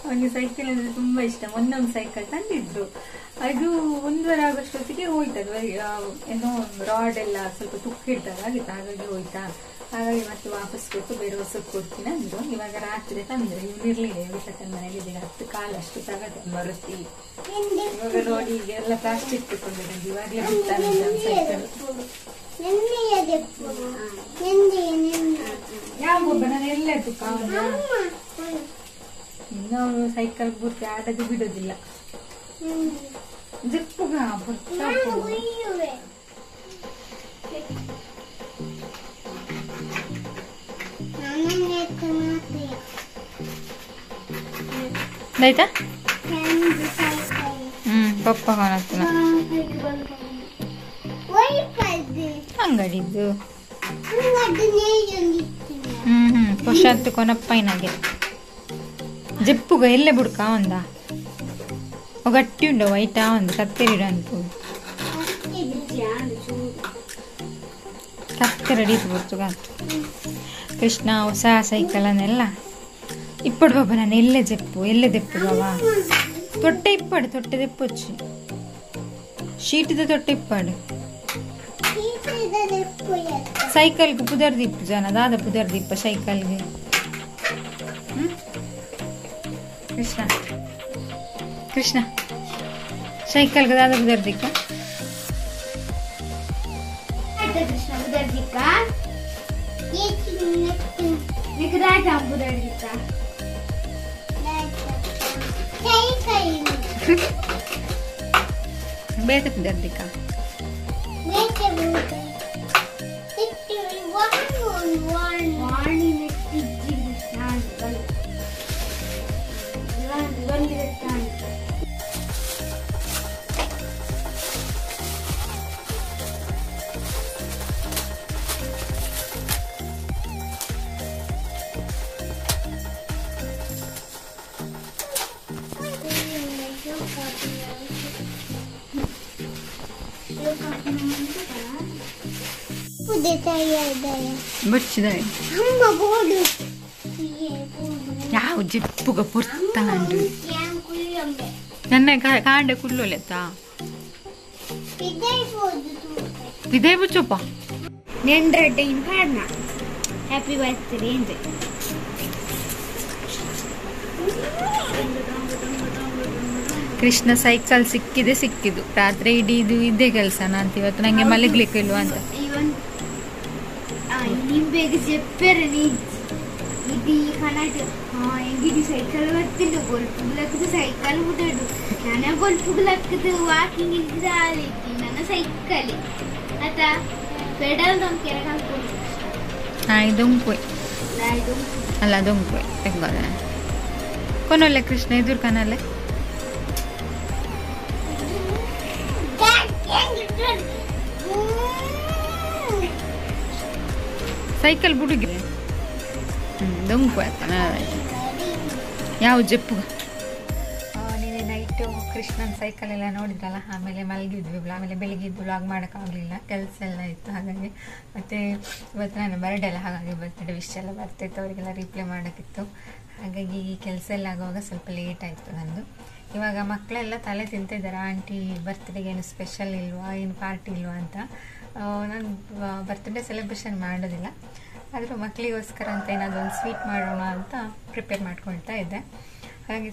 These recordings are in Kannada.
ಅವನಿಗೆ ಸೈಕಲ್ ಅಂದ್ರೆ ತುಂಬಾ ಇಷ್ಟ. ಮೊನ್ನೆ ಒಂದು ಸೈಕಲ್ ತಂದಿದ್ರು, ಅದು 1.5 ಆಗೋಷ್ಟೊತ್ತಿಗೆ ಹೋಯ್ತದು. ಏನೋ ರಾಡ್ ಎಲ್ಲ ಸ್ವಲ್ಪ ತುಕ್ಕಿಡ್ದಾಗ ಆಗಿತ್ತು, ಹಾಗಾಗಿ ಹೋಯ್ತಾ. ಹಾಗಾಗಿ ಮತ್ತೆ ವಾಪಸ್ ಕೊಟ್ಟು ಬೇರೆ ಹೊಸದ್ ಕೊಡ್ತೀನಿ ಅಂದ್ರು. ಇವಾಗ ರಾತ್ರಿ ತಂದ್ರೆ ಇರ್ಲಿಲ್ಲ, ವಿಶಾಖನ ಮನೇಲಿ ಇದೀಗ 10 ಕಾಲ ಅಷ್ಟು ತಗದೆ ಬರುತ್ತಿ. ಇವಾಗ ನೋಡಿ ಈಗ ಎಲ್ಲ ಪ್ಲಾಸ್ಟಿಕ್ ತಗೊಂಡಿದ್ದು, ಇವಾಗ್ಲೇ ಬಿಡ್ತಾನೆ ಸೈಕಲ್. ಯಾವೊಬ್ಬ ನಾನು ಎಲ್ಲ ತುಕ್ಕ ಇನ್ನು ಸೈಕಲ್ ಪೂರ್ತಿ ಆಡೋದು ಬಿಡೋದಿಲ್ಲ. ಜಿಪ್ಪುಗ ಆಯ್ತಾ? ಪಪ್ಪ ಕಾಣತ್ತನ ಅಂಗಡಿದ್ದು ಪೊಷತ್ತು ಕೊನಪ್ಪೈನಾಗೆ ಜಪ್ಪುಗ ಎಲ್ಲೆ ಬುಡ್ಕ ಒಂದ ಗಟ್ಟಿ ಉಂಡ ವೈಟಾ ಒಂದು ಕತ್ತೆರಿಡ ಅನ್ಕೋ ಕತ್ತೆರಡಿ ಬರ್ತುಗ. ಕೃಷ್ಣ ಹೊಸ ಸೈಕಲನ್ನೆಲ್ಲ ಇಪ್ಪಡು ಬಾಬಾ. ನಾನು ಎಲ್ಲೆ ಜಪ್ಪು ಎಲ್ಲೆ ದೆಪ್ಪು ಬಾಬಾ. ತೊಟ್ಟೆ ಇಪ್ಪಡು, ತೊಟ್ಟೆ ದೆಪ್ಪೊಚ್ಚಿ ಶೀಟದ ತೊಟ್ಟೆ ಇಪ್ಪಡು. ಸೈಕಲ್ಗೆ ಪುದರ್ದಿಪ್ಪು ಜನ ದಾದ ಪುದರ್ದಿಪ್ಪ ಸೈಕಲ್ಗೆ. ಕೃಷ್ಣ ಕೃಷ್ಣ ಸೈಕಲ್ಗೆ ದಾದ ಪುದರ್ದಿಕ್ಕ ಕೃಷ್ಣ ಪುದರ್ದಿಕ್ಕ ಬೇರೆ ಪುದರ್ದಿಕ್ಕ ಬಚ್ಚಿದಾಯಿ ಯಾವ ಜಿಪ್ಪುಗ ಪುರ್ತಾಂಡು ನನ್ನ ಕಾಂಡೆ ಕುಲ್ಲೋಲೆತ್ತ ಇದೇ ಬುಚ್ಚಪ್ಪ ನೆಂಡ್ರಡ್ಡೆ ಇನ್ ಪಾಡ್ನ ಹ್ಯಾಪಿ ಬರ್ತ್ಡೇ ಅಂತ. ಕೃಷ್ಣ ಸೈಕಲ್ ಸಿಕ್ಕಿದ್ದು ರಾತ್ರಿ ಇಡೀ ಇದು ಇದೇ ಕೆಲಸ ಅಂತ. ಇವತ್ತು ನಂಗೆ ಮಲಗ್ಲಿಕ್ಕೆ ಇಲ್ವಾ ಅಂತ ನಿಂಬೆಗೆ ಜಪ್ಪೆರ ಇಡೀ ಕನಾಟ ಹೆಂಗಿಡಿ ಸೈಕಲ್ ಬರ್ತಿದ್ದು ಗೊಲ್ಪುಗ್ಲಕ್ಕದು ಸೈಕಲ್ ಮುದಡು ನನ್ನ ಗೊಲ್ಪುಗ್ಲಕ್ಕದು ವಾಕಿಂಗ್ ಇದ್ದ ನನ್ನ ಸೈಕಲ್ ಆತ ಪೆಡಲ್ ದೊಂದು ಕೆರೆ ಕಲ್ಕೊಂಡು ಇದೊಂಪೋಯ್ ಅಲ್ಲ ಅದೊಂಪೋಯ್ ತೆಗೋದ ಕೊನೊಲ್ಲೆ ಕೃಷ್ಣ ಎದುರು ಕನಲ್ಲೆ ಸೈಕಲ್ ಬುಡುಗಿ ದೊಂಪು ಆಯ್ತಾನ ಯಾವ ಜಪ್ಪು. ನೀನೆ ನೈಟು ಕೃಷ್ಣನ ಸೈಕಲ್ ಎಲ್ಲ ನೋಡಿದ್ರಲ್ಲ, ಆಮೇಲೆ ಮಲಗಿದ್ವಿ. ಆಮೇಲೆ ಬೆಳಿಗ್ಗೆ ಬ್ಲಾಗ್ ಮಾಡೋಕ್ಕಾಗಲಿಲ್ಲ, ಕೆಲಸ ಎಲ್ಲ ಇತ್ತು. ಹಾಗಾಗಿ ಮತ್ತು ಇವತ್ತು ನಾನು ಬರ್ಡೇ ಎಲ್ಲ, ಹಾಗಾಗಿ ಬರ್ತ್ಡೇ ವಿಶ್ ಎಲ್ಲ ಬರ್ತಿತ್ತು, ಅವರಿಗೆಲ್ಲ ರಿಪ್ಲೈ ಮಾಡೋಕ್ಕಿತ್ತು. ಹಾಗಾಗಿ ಈ ಕೆಲಸ ಎಲ್ಲ ಆಗುವಾಗ ಸ್ವಲ್ಪ ಲೇಟ್ ಆಯಿತು ನಂದು. ಇವಾಗ ಮಕ್ಕಳೆಲ್ಲ ತಲೆ ತಿಂತಿದ್ದಾರೆ, ಆಂಟಿ ಬರ್ತ್ಡೇಗೆ ಏನು ಸ್ಪೆಷಲ್ ಇಲ್ವಾ, ಏನು ಪಾರ್ಟಿ ಇಲ್ವಾ ಅಂತ. ನಾನು ಬರ್ತ್ಡೇ ಸೆಲೆಬ್ರೇಷನ್ ಮಾಡೋದಿಲ್ಲ, ಆದರೂ ಮಕ್ಕಳಿಗೋಸ್ಕರ ಅಂತ ಏನಾದರೂ ಒಂದು ಸ್ವೀಟ್ ಮಾಡೋಣ ಅಂತ ಪ್ರಿಪೇರ್ ಮಾಡ್ಕೊಳ್ತಾ ಇದ್ದೆ. ಹಾಗಾಗಿ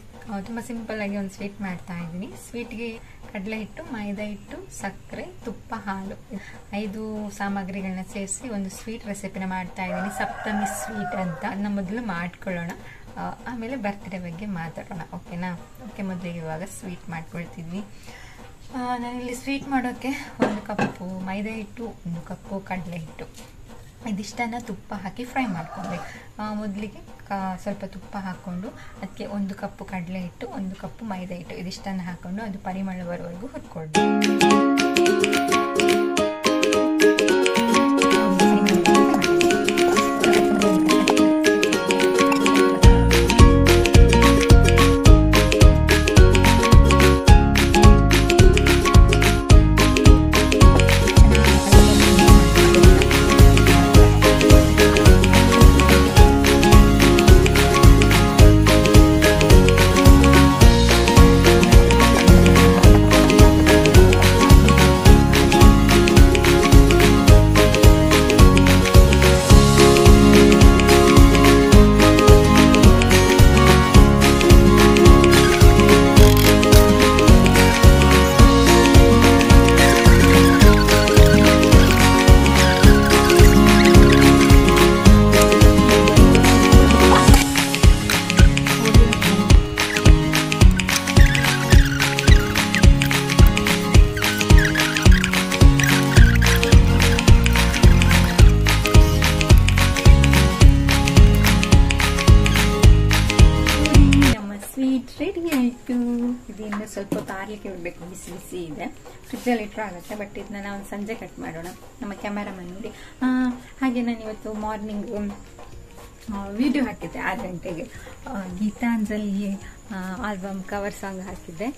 ತುಂಬ ಸಿಂಪಲ್ಲಾಗಿ ಒಂದು ಸ್ವೀಟ್ ಮಾಡ್ತಾ ಇದ್ದೀನಿ. ಸ್ವೀಟ್ಗೆ ಕಡಲೆ ಹಿಟ್ಟು, ಮೈದಾ ಹಿಟ್ಟು, ಸಕ್ಕರೆ, ತುಪ್ಪ, ಹಾಲು 5 ಸಾಮಗ್ರಿಗಳನ್ನ ಸೇರಿಸಿ ಒಂದು ಸ್ವೀಟ್ ರೆಸಿಪಿನ ಮಾಡ್ತಾ ಇದ್ದೀನಿ. ಸಪ್ತಮಿ ಸ್ವೀಟ್ ಅಂತ. ಅದನ್ನ ಮೊದಲು ಮಾಡ್ಕೊಳ್ಳೋಣ, ಆಮೇಲೆ ಬರ್ತ್ಡೇ ಬಗ್ಗೆ ಮಾತಾಡೋಣ, ಓಕೆನಾ? ಓಕೆ, ಮೊದಲಿಗೆ ಇವಾಗ ಸ್ವೀಟ್ ಮಾಡ್ಕೊಳ್ತಿದ್ವಿ. ನಾನಿಲ್ಲಿ ಸ್ವೀಟ್ ಮಾಡೋಕ್ಕೆ 1 ಕಪ್ಪು ಮೈದಾ ಹಿಟ್ಟು, 1 ಕಪ್ಪು ಕಡಲೆ ಹಿಟ್ಟು, ಇದಿಷ್ಟನ್ನು ತುಪ್ಪ ಹಾಕಿ ಫ್ರೈ ಮಾಡ್ಕೊಳ್ಬೇಕು. ಮೊದಲಿಗೆ ಸ್ವಲ್ಪ ತುಪ್ಪ ಹಾಕ್ಕೊಂಡು ಅದಕ್ಕೆ 1 ಕಪ್ಪು ಕಡಲೆ ಹಿಟ್ಟು, 1 ಕಪ್ಪು ಮೈದಾ ಹಿಟ್ಟು, ಇದಿಷ್ಟನ್ನು ಹಾಕ್ಕೊಂಡು ಅದು ಪರಿಮಳ ಬರುವವರೆಗೂ ಹುರ್ಕೊಳ್ಬೇಕು. ರೆಡಿ ಆಯಿತು. ಇದು ಇನ್ನು ಸ್ವಲ್ಪ ಹೊತ್ತು ಆರ್ಲಿಕ್ಕೆ ಇಡಬೇಕು, ಬಿಸಿ ಬಿಸಿ ಇದೆ. ಫ್ರಿಜ್ಜಲ್ಲಿ ಇಟ್ಟರು ಆಗುತ್ತೆ, ಬಟ್ ಇದನ್ನ ನಾವು ಸಂಜೆ ಕಟ್ ಮಾಡೋಣ. ನಮ್ಮ ಕ್ಯಾಮರಾಮನ್ ನೋಡಿ. ಹಾಗೆ ನಾನು ಇವತ್ತು ಮಾರ್ನಿಂಗ್ ವಿಡಿಯೋ ಹಾಕಿದ್ದೆ 6 ಗಂಟೆಗೆ. ಗೀತಾಂಜಲಿ ಆಲ್ಬಮ್ ಕವರ್ ಸಾಂಗ್ ಹಾಕಿದ್ದೆ.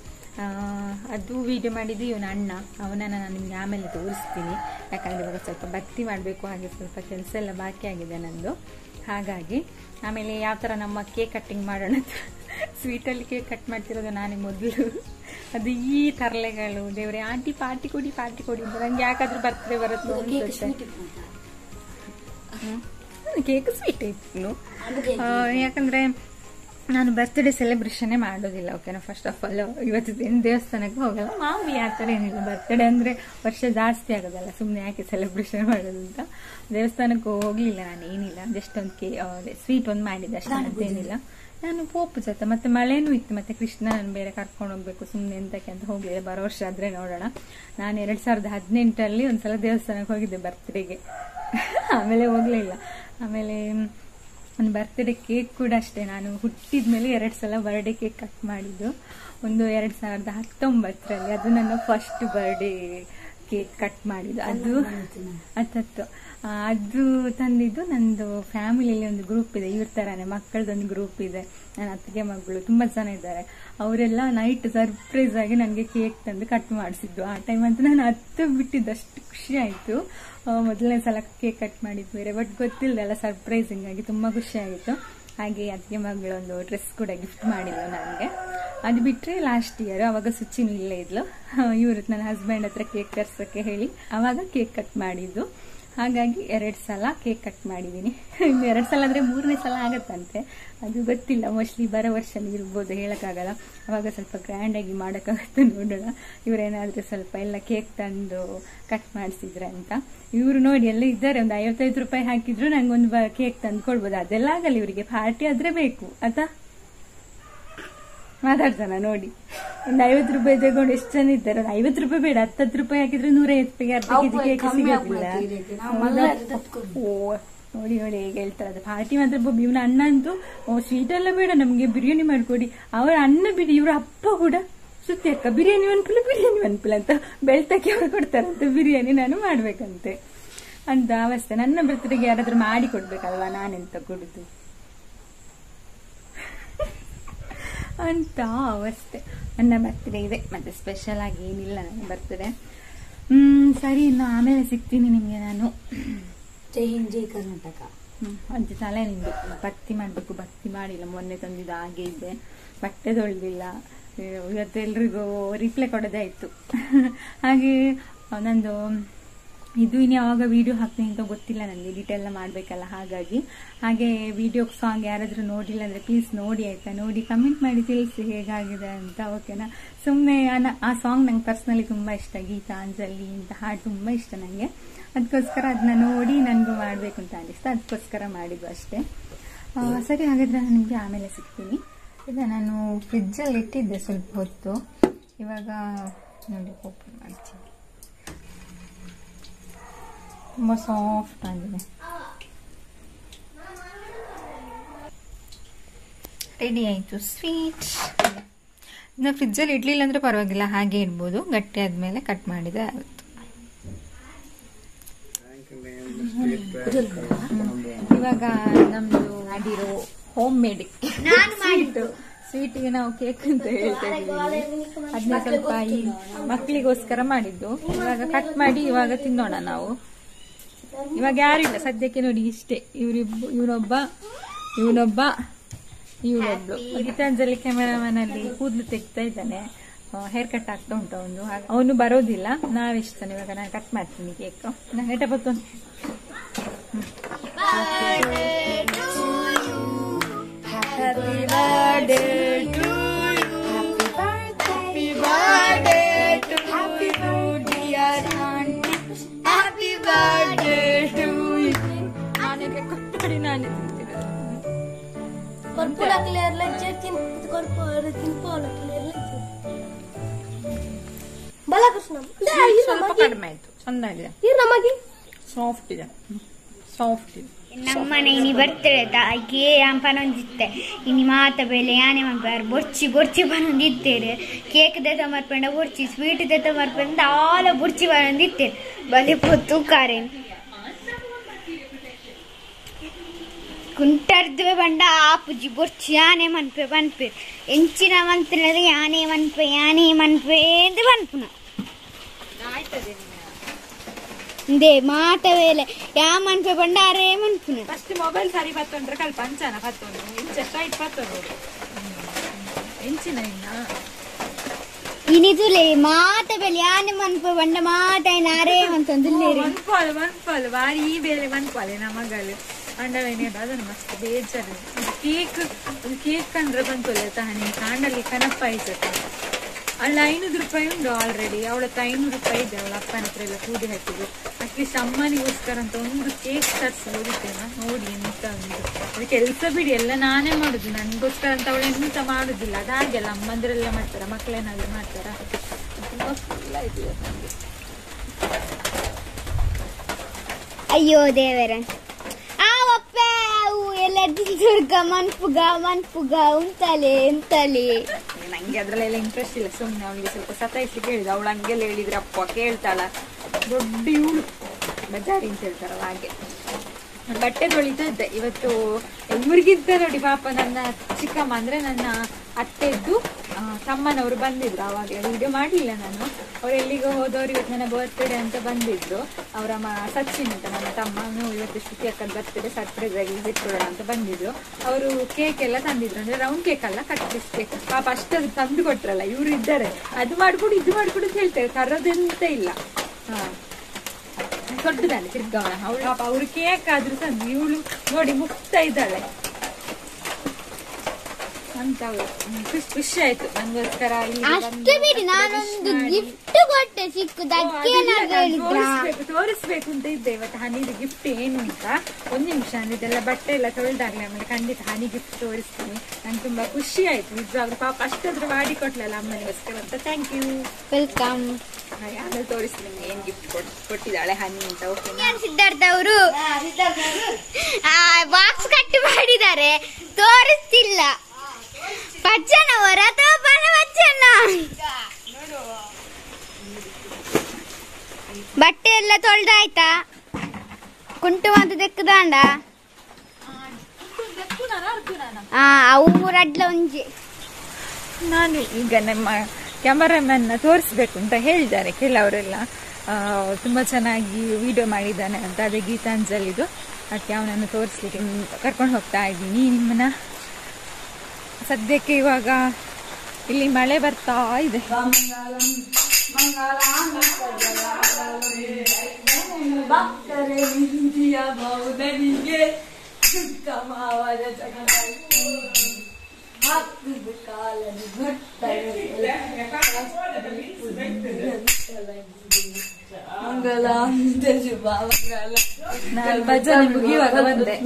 ಅದು ವಿಡಿಯೋ ಮಾಡಿದ್ದು ಇವನ ಅಣ್ಣ. ಅವನನ್ನು ನಾನು ನಿಮಗೆ ಆಮೇಲೆ ತೋರಿಸ್ತೀನಿ, ಯಾಕಂದರೆ ಇವಾಗ ಸ್ವಲ್ಪ ಭಕ್ತಿ ಮಾಡಬೇಕು, ಹಾಗೆ ಸ್ವಲ್ಪ ಕೆಲಸ ಎಲ್ಲ ಬಾಕಿ ಆಗಿದೆ ನಂದು. ಹಾಗಾಗಿ ಆಮೇಲೆ ಯಾವ ಥರ ನಮ್ಮ ಕೇಕ್ ಕಟ್ಟಿಂಗ್ ಮಾಡೋಣ. ಸ್ವೀಟಲ್ಲಿ ಕೇಕ್ ಕಟ್ ಮಾಡ್ತಿರೋದು ನಾನೇ ಮೊದಲು. ಅದು ಈ ತರಲೆಗಳು, ದೇವ್ರೆ ಆಂಟಿ ಪಾರ್ಟಿ ಕೊಡಿ ಅಂತ ನಂಗೆ ಯಾಕಾದ್ರೂ ಬರ್ತ್ಡೇ ಬರುತ್ತೆ ಅನ್ಸುತ್ತೆ. ಕೇಕ್ ಸ್ವೀಟ್ ಇತ್ತು, ಯಾಕಂದರೆ ನಾನು ಬರ್ತ್ಡೇ ಸೆಲೆಬ್ರೇಷನ್ನೇ ಮಾಡೋದಿಲ್ಲ. ಓಕೆನಾ, ಫಸ್ಟ್ ಆಫ್ ಆಲ್ ಇವತ್ತು ದೇವಸ್ಥಾನಕ್ಕೆ ಹೋಗಲ್ಲ. ಮಾಮೂಲಿ ಆ ಥರ ಏನಿಲ್ಲ. ಬರ್ತ್ಡೇ ಅಂದರೆ ವರ್ಷ ಜಾಸ್ತಿ ಆಗೋದಲ್ಲ, ಸುಮ್ಮನೆ ಯಾಕೆ ಸೆಲೆಬ್ರೇಷನ್ ಮಾಡೋದು ಅಂತ ದೇವಸ್ಥಾನಕ್ಕೂ ಹೋಗಲಿಲ್ಲ. ನಾನು ಏನಿಲ್ಲ, ಜಸ್ಟ್ ಒಂದು ಸ್ವೀಟ್ ಒಂದು ಮಾಡಿದ್ದೆ ಅಷ್ಟೇ, ಅದೇನಿಲ್ಲ. ನಾನು ಪೋಪು ಜೊತೆ ಮತ್ತೆ ಮಳೆನೂ ಇತ್ತು, ಮತ್ತೆ ಕೃಷ್ಣ ನಾನು ಬೇರೆ ಕರ್ಕೊಂಡು ಹೋಗ್ಬೇಕು, ಸುಮ್ಮನೆ ಎಂತಕ್ಕೆ ಅಂತ ಹೋಗಲಿಲ್ಲ. ಬರೋ ವರ್ಷ ಆದರೆ ನೋಡೋಣ. ನಾನು 2018 ಒಂದ್ಸಲ ದೇವಸ್ಥಾನಕ್ಕೆ ಹೋಗಿದ್ದೆ ಬರ್ತ್ಡೇಗೆ, ಆಮೇಲೆ ಹೋಗಲೇ ಇಲ್ಲ. ಆಮೇಲೆ ಒಂದು ಬರ್ತ್ಡೇ ಕೇಕ್ ಕೂಡ ಅಷ್ಟೇ, ನಾನು ಹುಟ್ಟಿದ ಮೇಲೆ 2 ಸಲ ಬರ್ಡೇ ಕೇಕ್ ಕಟ್ ಮಾಡಿದ್ದು. ಒಂದು 2019ರಲ್ಲಿ, ಅದು ನನ್ನ ಫಸ್ಟ್ ಬರ್ಡೇ ಕೇಕ್ ಕಟ್ ಮಾಡಿದ್ದು. ಅದು ತಂದಿದ್ದು ನಂದು ಫ್ಯಾಮಿಲಿಯಲ್ಲಿ ಒಂದು ಗ್ರೂಪ್ ಇದೆ, ಇವ್ರ ಥರನೇ ಮಕ್ಕಳದೊಂದು ಗ್ರೂಪ್ ಇದೆ. ನನ್ನ ಅತ್ತಿಗೆ ಮಗಳು ತುಂಬ ಜನ ಇದ್ದಾರೆ. ಅವರೆಲ್ಲ ನೈಟ್ ಸರ್ಪ್ರೈಸ್ ಆಗಿ ನನಗೆ ಕೇಕ್ ತಂದು ಕಟ್ ಮಾಡಿಸಿದ್ದು. ಆ ಟೈಮ್ ಅಂತೂ ನಾನು ಬಿಟ್ಟಿದ್ದು, ಅಷ್ಟು ಖುಷಿ ಆಯಿತು. ಮೊದಲನೇ ಸಲ ಕೇಕ್ ಕಟ್ ಮಾಡಿದ್ದು ಬೇರೆ, ಬಟ್ ಗೊತ್ತಿಲ್ಲದಲ್ಲ, ಸರ್ಪ್ರೈಸಿಂಗ್ ಆಗಿ ತುಂಬ ಖುಷಿ ಆಯಿತು. ಹಾಗೆ ಅತ್ತಿಗೆ ಮಗಳೊಂದು ಡ್ರೆಸ್ ಕೂಡ ಗಿಫ್ಟ್ ಮಾಡಿದ್ಲು ನನಗೆ. ಅದು ಬಿಟ್ಟರೆ ಲಾಸ್ಟ್ ಇಯರ್, ಅವಾಗ ಸುಚಿನೂ ಇಲ್ಲೇ ಇದ್ಲು. ಇವರು ನನ್ನ ಹಸ್ಬೆಂಡ್ ಹತ್ರ ಕೇಕ್ ತರ್ಸೋಕ್ಕೆ ಹೇಳಿ ಅವಾಗ ಕೇಕ್ ಕಟ್ ಮಾಡಿದ್ದು. ಹಾಗಾಗಿ 2 ಸಲ ಕೇಕ್ ಕಟ್ ಮಾಡಿದ್ದೀನಿ. ಇನ್ನು 2 ಸಲ ಅಂದರೆ 3ನೇ ಸಲ ಆಗತ್ತಂತೆ, ಅದು ಗೊತ್ತಿಲ್ಲ. ಮೋಸ್ಟ್ಲಿ ಬರೋ ವರ್ಷನೇ ಇರ್ಬೋದು, ಹೇಳೋಕ್ಕಾಗಲ್ಲ. ಅವಾಗ ಸ್ವಲ್ಪ ಗ್ರ್ಯಾಂಡಾಗಿ ಮಾಡೋಕ್ಕಾಗುತ್ತೆ, ನೋಡೋಣ. ಇವರೇನಾದರೂ ಸ್ವಲ್ಪ ಎಲ್ಲ ಕೇಕ್ ತಂದು ಕಟ್ ಮಾಡಿಸಿದ್ರೆ ಅಂತ. ಇವರು ನೋಡಿ ಎಲ್ಲ ಇದ್ದಾರೆ, ಒಂದು 55 ರೂಪಾಯಿ ಹಾಕಿದ್ರು ನಂಗೊಂದು ಕೇಕ್ ತಂದು ಕೊಡ್ಬೋದು. ಅದೆಲ್ಲ ಆಗಲ್ಲ, ಇವರಿಗೆ ಪಾರ್ಟಿ ಆದರೆ ಬೇಕು ಆಯ್ತಾ. ಮಾತಾಡ್ತಾನ ನೋಡಿ, ಒಂದು 50 ರೂಪಾಯಿ ತಗೊಂಡು ಎಷ್ಟು ಜನ ಇದ್ದಾರೆ. ಒಂದು 50 ರೂಪಾಯಿ ಬೇಡ, 10 ರೂಪಾಯಿ ಹಾಕಿದ್ರೆ 150 ಅರ್ಧ ಕೆಜಿ ಕೇಕ್ ಸಿಗೋದಿಲ್ಲ. ಓ ನೋಡಿ ಹೇಗೆ ಹೇಳ್ತಾರೆ. ಅದು ಪಾರ್ಟಿ ಮಾತ್ರ ಇವನ ಅಣ್ಣ ಅಂತೂ ಸ್ವೀಟ್ ಎಲ್ಲ ಬೇಡ, ನಮ್ಗೆ ಬಿರಿಯಾನಿ ಮಾಡ್ಕೊಡಿ. ಅವರ ಅಣ್ಣ ಬಿಡಿ, ಇವ್ರ ಅಪ್ಪ ಕೂಡ ಸುತ್ತಿ ಅಕ್ಕ ಬಿರಿಯಾನಿ ಅನ್ಪಿಲ್ಲ ಅಂತ ಬೆಳ್ತಕ್ಕೆ ಅವ್ರು ಕೊಡ್ತಾರಂತೆ. ಬಿರಿಯಾನಿ ನಾನು ಮಾಡ್ಬೇಕಂತೆ ಅಂತ ಅವಸ್ಥೆ. ನನ್ನ ಬರ್ತ್ಡೇಗೆ ಯಾರಾದ್ರೂ ಮಾಡಿ ಕೊಡ್ಬೇಕಲ್ವಾ, ನಾನೆಂತ ಕೊಡುದು ಅಂತ ಅವಸ್ಥೆ. ನನ್ನ ಬರ್ತ್ಡೇ ಇದೆ, ಮತ್ತೆ ಸ್ಪೆಷಲ್ ಆಗಿ ಏನಿಲ್ಲ ನನ್ನ ಬರ್ತ್ಡೇ. ಸರಿ, ಇನ್ನು ಆಮೇಲೆ ಸಿಗ್ತೀನಿ ನಿಮಗೆ ನಾನು. ಜೈ ಹಿಂದ್ ಜೈ ಕರ್ನಾಟಕ. ಅದು ತಲೆ ನಿಂದು ಭಕ್ತಿ ಮಾಡಬೇಕು, ಭಕ್ತಿ ಮಾಡಿಲ್ಲ. ಮೊನ್ನೆ ತಂದಿದ್ದು ಹಾಗೆ ಇದೆ, ಬಟ್ಟೆ ತೊಳೆದಿಲ್ಲ. ಇವತ್ತೆಲ್ರಿಗೂ ರಿಪ್ಲೈ ಕೊಡೋದೇ ಆಯಿತು. ಹಾಗೆ ನಂದು ಇದು ಇನ್ನು ಯಾವಾಗ ವಿಡಿಯೋ ಹಾಕ್ತೀನಿ ಅಂತ ಗೊತ್ತಿಲ್ಲ ನನಗೆ, ಎಡಿಟ್ ಎಲ್ಲ ಮಾಡಬೇಕಲ್ಲ. ಹಾಗೆ ವಿಡಿಯೋ ಸಾಂಗ್ ಯಾರಾದರೂ ನೋಡಿಲ್ಲ ಅಂದರೆ ಪ್ಲೀಸ್ ನೋಡಿ ಆಯಿತಾ. ನೋಡಿ ಕಮೆಂಟ್ ಮಾಡಿ ತಿಳಿಸಿ ಹೇಗಾಗಿದೆ ಅಂತ, ಓಕೆನಾ. ಸುಮ್ಮನೆ ಆ ಸಾಂಗ್ ನಂಗೆ ಪರ್ಸ್ನಲಿ ತುಂಬ ಇಷ್ಟ, ಗೀತಾಂಜಲಿ ಅಂತ ಹಾಡು ತುಂಬ ಇಷ್ಟ ನನಗೆ. ಅದಕ್ಕೋಸ್ಕರ ಅದನ್ನ ನೋಡಿ ನನಗೂ ಮಾಡಬೇಕು ಅಂತ ಅನಿಸ್ತು, ಅದಕ್ಕೋಸ್ಕರ ಮಾಡಿದ್ದು ಅಷ್ಟೇ. ಸರಿ, ಹಾಗಾದರೆ ನಾನು ನಿಮಗೆ ಆಮೇಲೆ ಸಿಗ್ತೀನಿ. ಈಗ ನಾನು ಫ್ರಿಜ್ಜಲ್ಲಿ ಇಟ್ಟಿದ್ದೆ ಸ್ವಲ್ಪ ಹೊತ್ತು, ಇವಾಗ ನೋಡಿ ಓಪನ್ ಮಾಡ್ತೀನಿ. ತುಂಬ ಸಾಫ್ಟ್ ಆಗಿದೆ. ರೆಡಿ ಆಯಿತು ಸ್ವೀಟ್. ಇದನ್ನ ಫ್ರಿಜ್ಜಲ್ಲಿ ಇಡಲಿಲ್ಲ ಅಂದರೆ ಪರವಾಗಿಲ್ಲ, ಹಾಗೆ ಇಡ್ಬೋದು. ಗಟ್ಟಿ ಆದಮೇಲೆ ಕಟ್ ಮಾಡಿದರೆ ಆಗುತ್ತೆ. ಇವಾಗ ನಮ್ಮದು ಮಾಡಿರೋ ಹೋಮ್ ಮೇಡ್ ಸ್ವೀಟಿಗೆ ನಾವು ಕೇಕ್ ಅಂತ ಹೇಳ್ತಾ ಇದ್ದೀವಿ. ಅದನ್ನ ಸ್ವಲ್ಪ ಈ ಮಕ್ಕಳಿಗೋಸ್ಕರ ಮಾಡಿದ್ದು. ಇವಾಗ ಕಟ್ ಮಾಡಿ ಇವಾಗ ತಿನ್ನೋಣ ನಾವು. ಇವಾಗ ಯಾರಿಲ್ಲ ಸದ್ಯಕ್ಕೆ, ನೋಡಿ ಇಷ್ಟೇ. ಇವನೊಬ್ಬ ಇವಳೊಬ್ಳು. ಗೀತಾಂಜಲಿ ಕ್ಯಾಮೆರಾಮನ್ ಅಲ್ಲಿ ಕೂದಲು ತೆಗ್ತಾ ಇದ್ದಾನೆ, ಹೇರ್ ಕಟ್ ಆಗ್ತಾ ಉಂಟು ಅವನು. ಅವನು ಬರೋದಿಲ್ಲ, ನಾವಿಷ್ಟಾನೆ. ಇವಾಗ ನಾನು ಕಟ್ ಮಾಡ್ತೀನಿ ಕೇಕ್. ನಾನು ಹೇಟ ಬರ್ತೊಂದು ಸ್ವಲ್ಪ ಕಡಿಮೆ ಆಯ್ತು, ಚಂದ ಇದೆ, ಸಾಫ್ಟ್ ಇದೆ. ನಮ್ಮನೆ ಇನಿ ಬರ್ತಡೆ ಆಯ್ಕೆ ಪನೊಂದಿತ್ತೆ ಇನಿ ಮಾತ ಬೇಲೆ ಯಾನೆ ಮನ್ಪಾರ ಬೊರ್ಚಿ ಬೊರ್ಚಿ ಪನೊಂದಿತ್ತೇರು ಕೇಕ್ ದೆತ ಮರ್ಪಂಡ ಬೊರ್ಚಿ ಸ್ವೀಟ್ ದೆತ ಮರ್ಪಂಡ ಆಲ ಬೊರ್ಚಿ ಪನೊಂದಿತ್ತೇರು ಬಲೆ ಪೊತ್ತು ಕಾರೇನು ಕುಂಟರ್ದುವೆ ಬಂಡ ಆಪುಜಿ ಬೊರ್ಚಿ ಯಾನೆ ಮನ್ಪೆ ಪನ್ಪೆ ಎಂಚಿನ ಮಂತ್ರದ ಯಾನೆ ಮನ್ಪೆ ಎಂದು ಪನ್ಪುನ ಇಂದೇ ಮಾತ ವೇಲೆ ಯಾ ಮನ್ಪೆ ಬಂಡ ಅರೇ ಮನ್ಪುನ ಫಸ್ಟ್ ಮೊಬೈಲ್ ಸರಿ ಬತ್ತೊಂಡ್ರೆ ಕಲ್ಪ ಅಂಚನ ಬತ್ತೊಂಡು ಇಂಚ ಸ್ಟ್ರೈಟ್ ಬತ್ತೊಂಡು ಎಂಚಿನ ಇನ್ನ ಇನಿದುಲೆ ಮಾತ ಬೇಲೆ ಯಾನೆ ಮನ್ಪೆ ಬಂಡ ಮಾತ ಅರೇ ಮಂತೊಂದುಲ್ಲೇರಿ ಮನ್ಪಾಲು ಬಾರಿ ಈ ಬೇಲೆ ಮನ್ಪಾಲೆ ನಮಗಳು ಅಂಡವೇನೆ ಅದನ್ನು ಮಸ್ತ್ ಬೇಜಾರು ಕೇಕ್ ಕಂಡ್ರೆ ಬಂತಲ್ಲ ತಾನೆ ಕಾಂಡಲ್ಲಿ ಕನಪ್ಪ ಆಯ್ತದೆ ಅವಳ 500 ರೂಪಾಯಿ ಉಂಟು ಆಲ್ರೆಡಿ ಅವಳತ್ತ 500 ರೂಪಾಯಿ ಇದೆ ಅವಳ ಅಪ್ಪನ ಹತ್ರ ಎಲ್ಲ ಕೂಡಿ ಹಾಕಿದ್ರು ಅಟ್ಲೀಸ್ಟ್ ಅಮ್ಮನಿಗೋಸ್ಕರ ಅಂತ ಒಂದು ಕೇಕ್ ತರಿಸಿ ಹೋಗಿದ್ದೇನ ನೋಡಿ ಎಂತ ಉಂಟು ಅದು ಕೆಲಸ ಬಿಡಿ ಎಲ್ಲ ನಾನೇ ಮಾಡುದು ನನ್ಗೋಸ್ಕರ ಅಂತ ಅವಳು ಎಂತ ಮಾಡುದಿಲ್ಲ ಅದು ಹಾಗೆಲ್ಲ ಅಮ್ಮಂದ್ರೆಲ್ಲ ಮಾಡ್ತಾರ ಮಕ್ಕಳೇನಾದ್ರು ಮಾಡ್ತಾರ ತುಂಬಾ ಫುಲ್ ಆಯ್ತು ನನಗೆ ಅಯ್ಯೋ ದೇವರ ಎಲ್ಲ ದುರ್ಗ ಮನ್ಪುಗ ಉಂಟಲೆ ನಂಗೆ ಅದ್ರಲ್ಲೆಲ್ಲ ಇಂಟ್ರೆಸ್ಟ್ ಇಲ್ಲ ಸುಮ್ಮನೆ ಅವಳಿಗೆ ಸ್ವಲ್ಪ ಸತಾಯಿಸ್ಲಿಕ್ಕೆ ಹೇಳಿದ ಅವಳು ಹಂಗೆಲ್ಲ ಹೇಳಿದ್ರೆ ಅಪ್ಪ ಕೇಳ್ತಾಳ ದೊಡ್ಡ ಇವಳು ಬಜಾರಿ ಅಂತ ಹೇಳ್ತಾರಲ್ಲ ಹಾಗೆ ಬಟ್ಟೆ ತೊಳಿತಾ ಇದ್ದೆ ಇವತ್ತು ಎಲ್ರಿಗಿದ್ದ ನೋಡಿ ಪಾಪ ನನ್ನ ಚಿಕ್ಕಮ್ಮ ಅಂದ್ರೆ ನನ್ನ ಅತ್ತೆದ್ದು ತಮ್ಮನವರು ಬಂದಿದ್ರು ಅವಾಗ ವಿಡಿಯೋ ಮಾಡಲಿಲ್ಲ ನಾನು ಅವ್ರು ಎಲ್ಲಿಗೆ ಹೋದವ್ರು ಇವತ್ತು ನನ್ನ ಬರ್ತ್ಡೇ ಅಂತ ಬಂದಿದ್ರು ಅವರ ಸಚಿನ್ ಅಂತ ನನ್ನ ತಮ್ಮನು ಇವತ್ತು ಶ್ರುತಿ ಅಕ್ಕನ ಬರ್ತ್ಡೇ ಸರ್ಪ್ರೈಸ್ ಆಗಿ ಬಿಟ್ಕೊಡೋಣ ಅಂತ ಬಂದಿದ್ರು ಅವರು ಕೇಕ್ ಎಲ್ಲ ತಂದಿದ್ರು ಅಂದ್ರೆ ರೌಂಡ್ ಕೇಕ್ ಅಲ್ಲ ಕಟ್ ಪೀಸ್ ಕೇಕ್ ಪಾಪ ಅಷ್ಟದು ತಂದು ಕೊಟ್ರಲ್ಲ ಇವ್ರು ಇದ್ದಾರೆ ಅದು ಮಾಡ್ಕೊಡು ಇದು ಮಾಡ್ಕೊಡು ಅಂತ ಹೇಳ್ತಾರೆ ತರೋದಂತ ಇಲ್ಲ ದೊಡ್ಡದಾಳೆ ತಿರ್ಗವಣ ಅವಳು ಪಾಪ ಅವ್ರು ಕೇಕ್ ಆದ್ರೂ ತಂದು ಇವಳು ನೋಡಿ ಮುಕ್ತಾ ಇದ್ದಾಳೆ ಅಂತ ಖುಷಿ ಆಯ್ತು ನಂಗೋಸ್ಕರ ತೋರಿಸ್ಬೇಕು ಅಂತ ಇದ್ದೆ ಇವತ್ತು ಹನಿದು ಗಿಫ್ಟ್ ಏನು ಅಂತ 1 ನಿಮಿಷ ಅಂದ್ರೆ ಇದೆಲ್ಲ ಬಟ್ಟೆ ಎಲ್ಲ ತೊಳೆದಾಗ್ಲಿ ಆಮೇಲೆ ಖಂಡಿತ ಹನಿ ಗಿಫ್ಟ್ ತೋರಿಸ್ತೀನಿ ನಂಗೆ ತುಂಬಾ ಖುಷಿ ಆಯ್ತು ನಿಜವಾಗ್ಲೂ ಪಾಪ ಅಷ್ಟಾದ್ರೂ ಮಾಡಿ ಕೊಟ್ಲಲ್ಲ ಅಮ್ಮನಿಗೋಸ್ಕರ ಅಂತ ಥ್ಯಾಂಕ್ ಯು ವೆಲ್ಕಮ್ ಆಮೇಲೆ ತೋರಿಸ್ತೀನಿ ನಿಮ್ಗೆ ಏನ್ ಗಿಫ್ಟ್ ಕೊಟ್ಟಿದ್ದಾಳೆ ಹನಿ ಅಂತ ಓಕೆ ಸಿದ್ಧಾರ್ಥ ಅವರು ಬಾಕ್ಸ್ ಕಟ್ ಮಾಡಿದ್ದಾರೆ ತೋರಿಸ್ತಿಲ್ಲ ಪಚ್ಚನವರ ಅಥವಾ ಪಚ್ಚನ ಬಟ್ಟೆ ಎಲ್ಲ ತೊಳ್ದಾಯ್ತಾ ಕುಂಟು ಮಾತು ದೆಕ್ಕದಾಂಡ ಅವು ಮೂರಡ್ಲ ಒಂಜಿ ನಾನು ಈಗ ನಮ್ಮ ಕ್ಯಾಮರಾಮನ್ ತೋರಿಸ್ಬೇಕು ಅಂತ ಹೇಳಿದ್ದಾರೆ ಕೆಲವರೆಲ್ಲ ತುಂಬಾ ಚೆನ್ನಾಗಿ ವಿಡಿಯೋ ಮಾಡಿದ್ದಾನೆ ಅಂತ ಅದೇ ಗೀತಾಂಜಲಿದು ಅದಕ್ಕೆ ಅವನನ್ನು ತೋರಿಸ್ಲಿಕ್ಕೆ ಕರ್ಕೊಂಡು ಹೋಗ್ತಾ ಇದ್ದೀನಿ ನಿಮ್ಮನ್ನ ಸದ್ಯಕ್ಕೆ ಇವಾಗ ಇಲ್ಲಿ ಮಳೆ ಬರ್ತಾ ಇದೆ ಭಜನೆ ಮುಗಿಯುವಾಗ ಬಂದೆ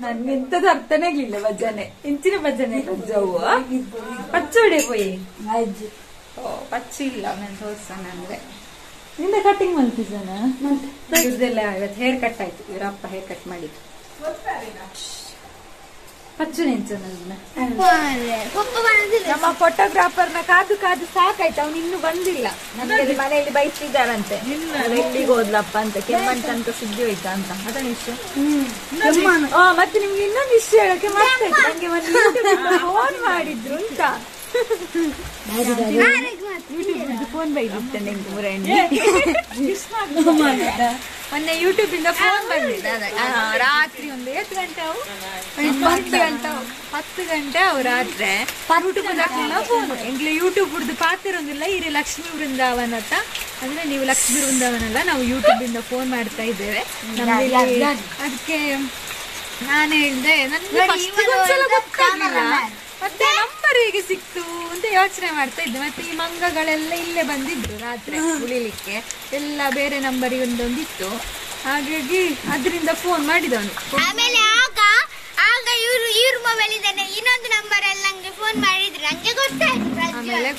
ನನ್ಗೆಂತದ್ದು ಅರ್ಥನೇ ಆಗ್ಲಿಲ್ಲ ಭಜನೆ ಇಂಚಿನ ಭಜನೆ ಜವ್ವ ಪಚ್ಚೋಡೆ ಪೋಯಿ ಪಚ್ಚ ಇಲ್ಲ ನಾನು ತೋರ್ಸೋಣ ಅಂದ್ರೆ ನಿಂದ ಕಟಿಂಗ್ ಮಲ್ತಿದ್ದಾನ ಇವ್ರದೆಲ್ಲ ಇವತ್ತು ಹೇರ್ ಕಟ್ ಆಯ್ತು ಇವರಪ್ಪ ಹೇರ್ ಕಟ್ ಮಾಡಿದ್ದು ಪಚ್ಚು ನಮ್ಮ ಫೋಟೋಗ್ರಾಫರ್ನ ಕಾದು ಕಾದು ಸಾಕಾಯ್ತು ಅವ್ನು ಇನ್ನೂ ಬಂದಿಲ್ಲ ನಮಗೆ ಮನೆಯಲ್ಲಿ ಬೈತಿದ್ದಾರಂತೆ ಎಲ್ಲಿಗೆ ಹೋದ್ಲಪ್ಪ ಅಂತ ಕೆಮ್ಮಂತ ಅಂತ ಸುದ್ದಿ ಹೋಯ್ತಾ ಅಂತ ಅದನ್ನ ವಿಷಯ ಮತ್ತೆ ನಿಮ್ಗೆ ಇನ್ನೊಂದು ವಿಷಯ ಹೇಳಕ್ಕೆ ಮಾಡ್ತಾ ನಂಗೆ ಒಂದು ಫೋನ್ ಮಾಡಿದ್ರು ಅಂತ ಫೋನ್ ಬೈದಿತ್ತೆ ನಂಗೆ ಮೊನ್ನೆ ಯೂಟ್ಯೂಬ್ ಇಂದ ಫೋನ್ ಬಂದಿದ್ದ ರಾತ್ರಿ ಒಂದು 8 ಗಂಟೆ ಅವು 10 ಗಂಟೆ ಅವು ರಾತ್ರಿ ಯೂಟ್ಯೂಬ್ ಫೋನ್ ಎಂಗ್ಲೆ ಯೂಟ್ಯೂಬ್ ಹುಡ್ದು ಪಾತಿರೊಂದಿಲ್ಲ ಇರಿ ಲಕ್ಷ್ಮೀ ವೃಂದಾವನ ಅಂತ ಅಂದ್ರೆ ನೀವು ಲಕ್ಷ್ಮೀ ವೃಂದಾವನ ಅಲ್ಲ ನಾವು ಯೂಟ್ಯೂಬ್ ಇಂದ ಫೋನ್ ಮಾಡ್ತಾ ಇದ್ದೇವೆ ಅದಕ್ಕೆ ನಾನು ಹೇಳ್ದೆ ಮತ್ತೆ ನಂಬರ್ ಹೇಗೆ ಸಿಕ್ತು ಅಂತ ಯೋಚನೆ ಮಾಡ್ತಾ ಇದ್ದೆ ಮತ್ತೆ ಈ ಮಂಗಗಳೆಲ್ಲ ಇಲ್ಲೇ ಬಂದಿದ್ರು ರಾತ್ರಿ ಉಳಿಲಿಕ್ಕೆ ಎಲ್ಲ ಬೇರೆ ನಂಬರ್ ಒಂದೊಂದಿತ್ತು ಹಾಗಾಗಿ ಅದರಿಂದ ಫೋನ್ ಮಾಡಿದವನು ಆಮೇಲೆ ಆಗ ಇವ್ರ ಮೊಬೈಲ್ ಇದ್ದಾನೆ ಇನ್ನೊಂದು ನಂಬರ್ ಅಲ್ಲಿ ನಂಗೆ ಫೋನ್ ಮಾಡಿದ್ರು ನಂಗೆ ಗೊತ್ತಾಯ್ತು ಆಮೇಲೆ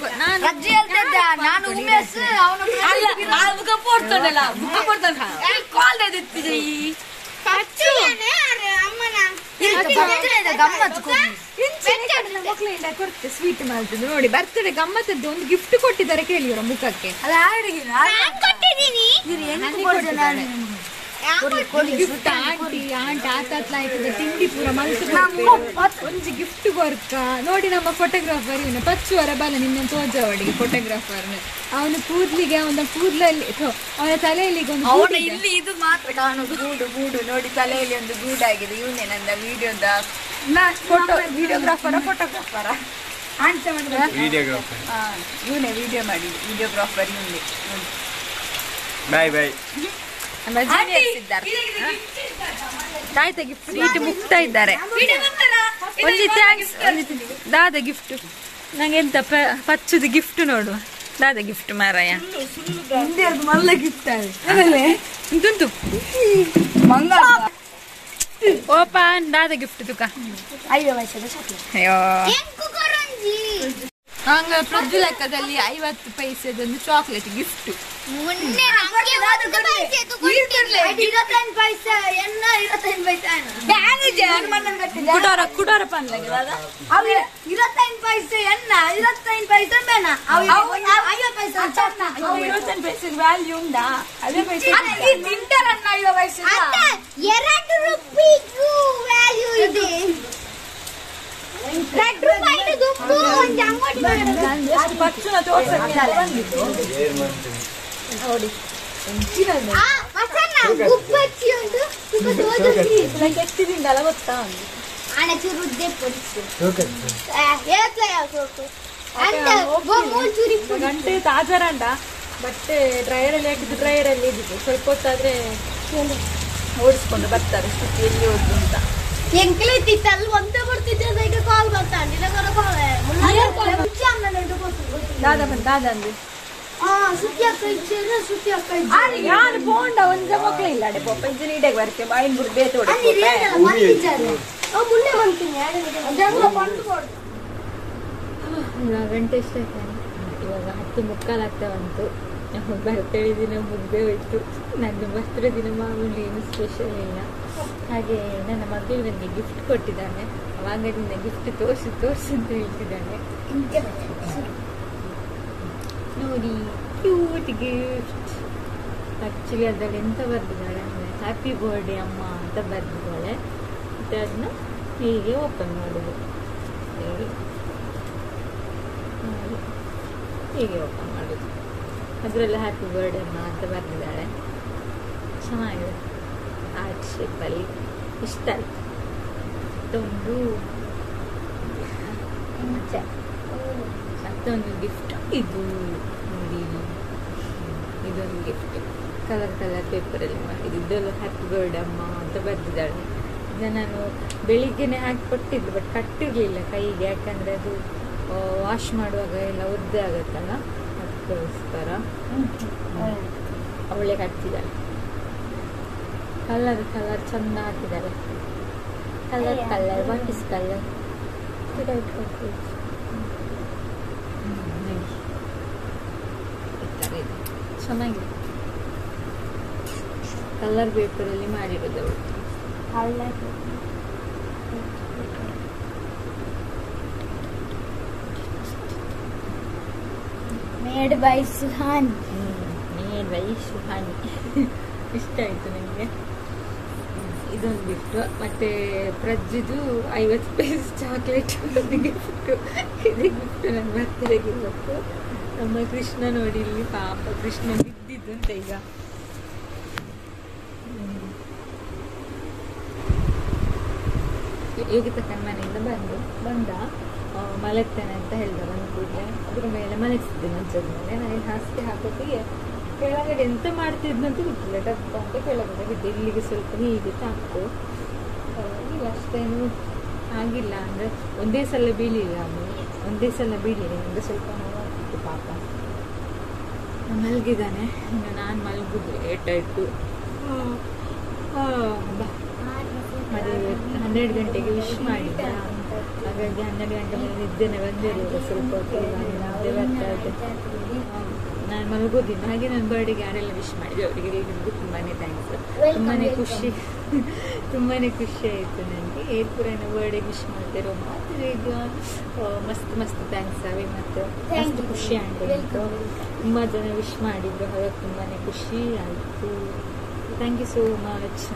ಕೊಡ್ತೆ ಸ್ವೀಟ್ ಮಾಡ್ತಿದ್ದು ನೋಡಿ. ಬರ್ತ್ಡೇ ಗಮ್ಮತ್ತದ್ದು ಒಂದು ಗಿಫ್ಟ್ ಕೊಟ್ಟಿದ್ದಾರೆ ಕೇಳಿ ಇವರ ಮುಖಕ್ಕೆ. ಗಿಫ್ಟ್ ಆಂಟಿ ಆತತ್ಲಾಯ್ತದೆ ತಿಂಡಿ ಪೂರ ಒಂಜಿ ಗಿಫ್ಟ್ ಕೊರ್ಕ ನೋಡಿ. ನಮ್ಮ ಫೋಟೋಗ್ರಾಫರ್ ಇವನು ಪಚ್ಚುವರ ಬಲ ನಿನ್ನೆ ತೋಜವಡಿಗೆ ಫೋಟೋಗ್ರಾಫರ್ ಅವನು ಕೂದ್ಲಿಗೆ ಅವನ ಕೂದಲಲ್ಲಿ ಅವನ ತಲೆಯಲ್ಲಿ ಒಂದು ಇಲ್ಲಿ ಇದು ಮಾತ್ರ ಕಾಣೋದು ಗೂಡು ನೋಡಿ. ತಲೆಯಲ್ಲಿ ಒಂದು ಗೂಡಾಗಿದೆ. ಇವನೇ ನನ್ನ ವಿಡಿಯೋದ ವಿಡಿಯೋಗ್ರಾಫರ ಫೋಟೋಗ್ರಾಫರ ಇವನೇ ವಿಡಿಯೋ ಮಾಡಿ ವಿಡಿಯೋಗ್ರಾಫರ್ ಇವನೇ. ಬಾಯ್ ಬಾಯ್. ತಾಯ್ತ ಗಿಫ್ಟ್ ಸ್ವೀಟ್ ಮುಗ್ತಾ ಇದ್ದಾರೆ. ಒಂಜಿ ಥ್ಯಾಂಕ್ಸ್ ದಾದ ಗಿಫ್ಟ್ ನಂಗೆ ಎಂತ ಪಚ್ಚುದು ಗಿಫ್ಟ್ ನೋಡುವ. ದಾದ ಗಿಫ್ಟ್ ಮಾರಾಯ ಮಲ್ಲ ಗಿಫ್ಟ್ ಇಂತುಂಟು ಓಪನ್ ದಾದ ಗಿಫ್ಟ್ ತುಕ. ಅಯ್ಯೋ ಹಂಗ ಫ್ರಿಡ್ಜ್ ಲೆಕ್ಕದಲ್ಲಿ 50 ಪೈಸೆದೊಂದು ಚಾಕ್ಲೇಟ್ ಗಿಫ್ಟ್. ಕುಡೋರ ಪನ್ಲಗೆ 25 ಪೈಸೆ ಎನ್ನ 25 ಪೈಸೆ ಬೇನ 25 ಪೈಸೆ ವ್ಯಾಲ್ಯೂ ಉಂಟಾ? ಅದೇ ಪೈಸೆ ತಿಂಟಾರನ್ನ 5 ಪೈಸೆ 2 ರೂಪಾಯಿಗೂ ವ್ಯಾಲ್ಯೂ ಇದೆ. 2 ರೂಪಾಯಿ ದುಡ್ಡು ಒಂದು ಅಂಗಡಿ ಪಚ್ಚುನ ತೋರ್ಸಕ್ಕೆ ನೋಡಿ. ಕೆತ್ತಿದಿಂದಲ್ಲ ಗೊತ್ತಾ ಗಂಟೆ ತಾಜರಂಡ ಬಟ್ಟೆ ಡ್ರೈಯರಲ್ಲಿ ಹಾಕಿದ್ದು ಡ್ರೈಯರಲ್ಲಿ ಇದ್ದಿದ್ದು. ಸ್ವಲ್ಪ ಹೊತ್ತಾದ್ರೆ ಓಡಿಸ್ಕೊಂಡು ಬರ್ತಾರೆ ಸುತ್ತಿ ಎಲ್ಲಿ ಹೋದ್ರು ಅಂತ. ಎಂಕ್ಲೈತಿತ್ತಲ್ಲಿ ಒಂದೇ ಬರ್ತಿದ್ದೆ ಈಗ ಕಾಲ್ ಬರ್ತಾಂಡಿ ದಾದ ಅಂದ್ರೆ ಯಾರು ಬೋಂಡ ಒಂದ ಮಕ್ಳು ಇಲ್ಲ ಅಡೆ ಪಪ್ಪ ಇಂಜಿನ ಇಡೆಗೆ ಬರ್ತೇವೆ ಬಾಯಿನ ಬಿಡು ಬೇತೋಡ ಗಂಟೆ ಎಷ್ಟ ಆಯ್ತಾನೆ ಇವಾಗ 10:15 ಆಗ್ತಾ ಬಂತು. ಬರ್ತಡೇ ದಿನ ಮುಗ್ದೇ ಹೋಯ್ತು. ನಂದು ಬರ್ತಡೇ ದಿನ ಮಾಮೂಲಿ ಏನು ಸ್ಪೆಷಲ್ ಇಲ್ಲ. ಹಾಗೆ ನನ್ನ ಮಗಳು ನನಗೆ ಗಿಫ್ಟ್ ಕೊಟ್ಟಿದ್ದಾನೆ. ಅವಾಗಿಂದ ಗಿಫ್ಟ್ ತೋರಿಸಿ ಅಂತ ಹೇಳ್ತಿದ್ದಾನೆ. ನೋಡಿ ಕ್ಯೂಟ್ ಗಿಫ್ಟ್. ಆ್ಯಕ್ಚುಲಿ ಅದರಲ್ಲಿ ಎಂತ ಬರ್ದಿದ್ದಾಳೆ ಅಂದರೆ ಹ್ಯಾಪಿ ಬರ್ಡೇ ಅಮ್ಮ ಅಂತ ಬರ್ದಿದ್ದಾಳೆ. ಮತ್ತು ಅದನ್ನ ಹೀಗೆ ಓಪನ್ ಮಾಡೋದು. ಹೀಗೆ ಓಪನ್ ಮಾಡೋದು. ಅದರಲ್ಲಿ ಹ್ಯಾಪಿ ಬರ್ಡೇ ಅಮ್ಮ ಅಂತ ಬರ್ದಿದ್ದಾಳೆ. ಚೆನ್ನಾಗಿದೆ ಆರ್ಟ್ ಶೇಪಲ್ಲಿ. ಇಷ್ಟ ಆಯ್ತು. ಮತ್ತೊಂದು ಗಿಫ್ಟ್ ಇದು ನೋಡಿ. ಇದೊಂದು ಗಿಫ್ಟ್ ಕಲರ್ ಪೇಪರಲ್ಲಿ ಮಾಡಿದ್ದು. ಇದೆಲ್ಲ ಹ್ಯಾಪಿ ಬರ್ಡೇ ಅಮ್ಮ ಅಂತ ಬರ್ದಿದ್ದಾಳೆ. ಇದನ್ನು ನಾನು ಬೆಳಿಗ್ಗೆನೆ ಹಾಕಿ ಕೊಟ್ಟಿದ್ದು, ಬಟ್ ಕಟ್ಟಿರಲಿಲ್ಲ ಕೈಗೆ. ಯಾಕಂದರೆ ಅದು ವಾಶ್ ಮಾಡುವಾಗ ಎಲ್ಲ ಒದ್ದೆ ಆಗುತ್ತಲ್ಲ, ಅದಕ್ಕೋಸ್ಕರ ಅವಳೆ ಹಾಕ್ತಿದ್ದಾಳೆ. ಕಲರ್ ಚೆಂದ ಹಾಕಿದ್ದಾರೆ. ಕಲರ್ ವಾಟ್ ಇಸ್ ಕಲರ್ ಚೆನ್ನಾಗಿದೆ. ಕಲರ್ ಪೇಪರಲ್ಲಿ ಮಾಡಿರೋದು ಮೇಡ್ ಬೈ ಸುಹಾನಿ. ಇಷ್ಟ ಆಯ್ತು ನನಗೆ. ಇದೊಂದು ಗಿಫ್ಟು. ಮತ್ತೆ ಪ್ರಜ್ಜಿದು 50 ಪೈಸೆ ಚಾಕ್ಲೇಟ್ ಗಿಫ್ಟು. ಇದೇ ಗಿಫ್ಟು ನನ್ನ ಬರ್ತಡೆಗೆ ಇವತ್ತು. ನಮ್ಮ ಕೃಷ್ಣ ನೋಡಿ ಇಲ್ಲಿ ಪಾಪ ಕೃಷ್ಣ ಬಿದ್ದಿದ್ದು ಅಂತ ಈಗ. ಯೋಗಿತಕ್ಕನ ಮನೆಯಿಂದ ಬಂದ ಮಲಗ್ತೇನೆ ಅಂತ ಹೇಳ್ದ. ಬಂದ ಕೂಡಲೇ ಅದ್ರ ಮೇಲೆ ಮಲಗಿಸಿದ್ದೆ ಮಂಚದ ಮೇಲೆ. ನನಗೆ ಹಾಸಿಗೆ ಹಾಕೋತಿಗೆ ಕೆಳಗಡೆ ಎಂತ ಮಾಡ್ತಿದ್ನಂತ ಗೊತ್ತಿಲ್ಲ. ಡಬ್ಬ ಅಂತ ಕೆಳಗಡೆ ಬಿದ್ದೆ. ಇಲ್ಲಿಗೆ ಸ್ವಲ್ಪ ಹೀಗೆ ತಾಕು. ಈಗ ಅಷ್ಟೇನು ಆಗಿಲ್ಲ. ಅಂದರೆ ಒಂದೇ ಸಲ ಬೀಳಿಲ್ಲ ಅಂದರೆ ಸ್ವಲ್ಪ ನೋವಾಗ್ತಿತ್ತು ಪಾಪ. ಮಲಗಿದ್ದಾನೆ. ಇನ್ನು ನಾನು ಮಲಗಿದ್ದು ಲೇಟ್ ಆಯಿತು. ಮತ್ತೆ 12 ಗಂಟೆಗೆ ವಿಶ್ ಮಾಡಿದ್ದ. ಹಾಗಾಗಿ 12 ಗಂಟೆ ಮೇಲೆ ನಿದ್ದೆನೆ ಬಂದಿರಲಿಲ್ಲ ಸ್ವಲ್ಪ ಹೊತ್ತಿಗೆ. ನಿದ್ದೆ ಬರ್ತಾ ಇದೆ. ನಾನು ಮಲಗೋದಿಲ್ಲ. ಹಾಗೆ ನನ್ನ ಬರ್ಡೇಗೆ ಯಾರೆಲ್ಲ ವಿಶ್ ಮಾಡಿದೆ ಅವರಿಗೆ ಎಲ್ಲರಿಗೂ ತುಂಬಾ ಥ್ಯಾಂಕ್ಸ್. ತುಂಬಾ ಖುಷಿ ಆಯಿತು ನನಗೆ. ಏರ್ಪುರನ ಬರ್ಡೇ ವಿಶ್ ಮಾಡ್ತಿರೋ ಮಾತು ಈಗ ಮಸ್ತ್ ಥ್ಯಾಂಕ್ಸ್ ಅವಿ. ಮತ್ತು ಮಸ್ತ್ ಖುಷಿ ಆಯಿತು. ತುಂಬ ಜನ ವಿಶ್ ಮಾಡಿದ್ರು, ಹಾಗಾಗಿ ತುಂಬಾ ಖುಷಿ ಆಯಿತು. Thank you so much.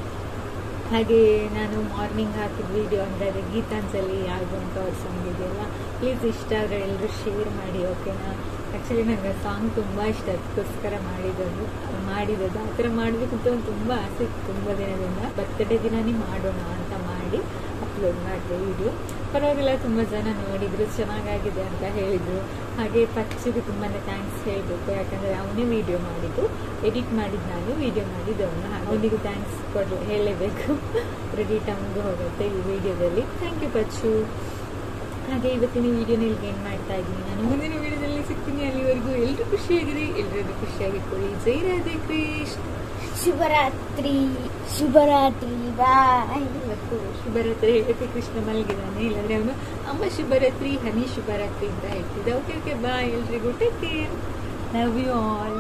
ಹಾಗೆ ನಾನು ಮಾರ್ನಿಂಗ್ ಹಾಕಿದ ವಿಡಿಯೋ ಅಂದರೆ ಗೀತಾಂಜಲಿ ಆಲ್ಬಮ್ ಕವರ್ ಸಾಂಗ್ ಇದೆಯಲ್ಲ, ಪ್ಲೀಸ್ ಇಷ್ಟ ಆದರೆ ಎಲ್ಲರೂ ಶೇರ್ ಮಾಡಿ, ಓಕೆನಾ? ಆ್ಯಕ್ಚುಲಿ ನನಗೆ ಸಾಂಗ್ ತುಂಬ ಇಷ್ಟ, ಅದಕ್ಕೋಸ್ಕರ ಮಾಡಿದ್ದು. ಆ ಥರ ಮಾಡಬೇಕು ಅಂತ ಒಂದು ತುಂಬ ಆಸೆ ಇತ್ತು ತುಂಬ ದಿನದಿಂದ. ಬರ್ತ್ಡೇ ದಿನನೇ ಮಾಡೋಣ ಅಂತ ಮಾಡಿ ಅಪ್ಲೋಡ್ ಮಾಡಿದೆ ವಿಡಿಯೋ. ಪರವಾಗಿಲ್ಲ, ತುಂಬ ಜನ ನೋಡಿದರು, ಚೆನ್ನಾಗಾಗಿದೆ ಅಂತ ಹೇಳಿದರು. ಹಾಗೆ ಪಚ್ಚಿಗೆ ತುಂಬಾ ಥ್ಯಾಂಕ್ಸ್ ಹೇಳಬೇಕು, ಯಾಕಂದರೆ ಅವನೇ ವಿಡಿಯೋ ಮಾಡಿದ್ದು, ಎಡಿಟ್ ಮಾಡಿದ್ದು ನಾನು, ವಿಡಿಯೋ ಮಾಡಿದ್ದು ಅವನಿಗೆ ಥ್ಯಾಂಕ್ಸ್ ಹೇಳಲೇಬೇಕು. ಕ್ರೆಡಿಟ್ ಅವನಿಗೂ ಹೋಗುತ್ತೆ ಈ ವಿಡಿಯೋದಲ್ಲಿ. Thank you Pachchu. ಹಾಗೆ ಇವತ್ತಿನ ವಿಡಿಯೋನ ಇಲ್ಲಿಗೆ ಏನು ಮಾಡ್ತಾ ಇದ್ದೀನಿ. ನಾನು ಮುಂದಿನ ವಿಡಿಯೋದಲ್ಲಿ ಸಿಗ್ತೀನಿ. ಅಲ್ಲಿವರೆಗೂ ಎಲ್ಲರೂ ಖುಷಿಯಾಗಿರಿ, ಎಲ್ಲರಿಗೂ ಖುಷಿಯಾಗಿಟ್ಕೊಳ್ಳಿ. ಜೈ ರಾಧೆ ಕೃಷ್ಣ. ಶುಭರಾತ್ರಿ ಬಾಯ್. ಇವತ್ತು ಶುಭರಾತ್ರಿ ಹೇಳಕ್ಕೆ ಕೃಷ್ಣ ಮಲಗಿದ್ದಾನೆ, ಇಲ್ಲಾಂದ್ರೆ ಅವನು ಅಮ್ಮ ಶುಭರಾತ್ರಿ, ಹನಿ ಶುಭರಾತ್ರಿ ಅಂತ ಹೇಳ್ತಿದ್ದ. ಓಕೆ ಬಾಯ್, ಎಲ್ರಿಗೂ take care, love you all.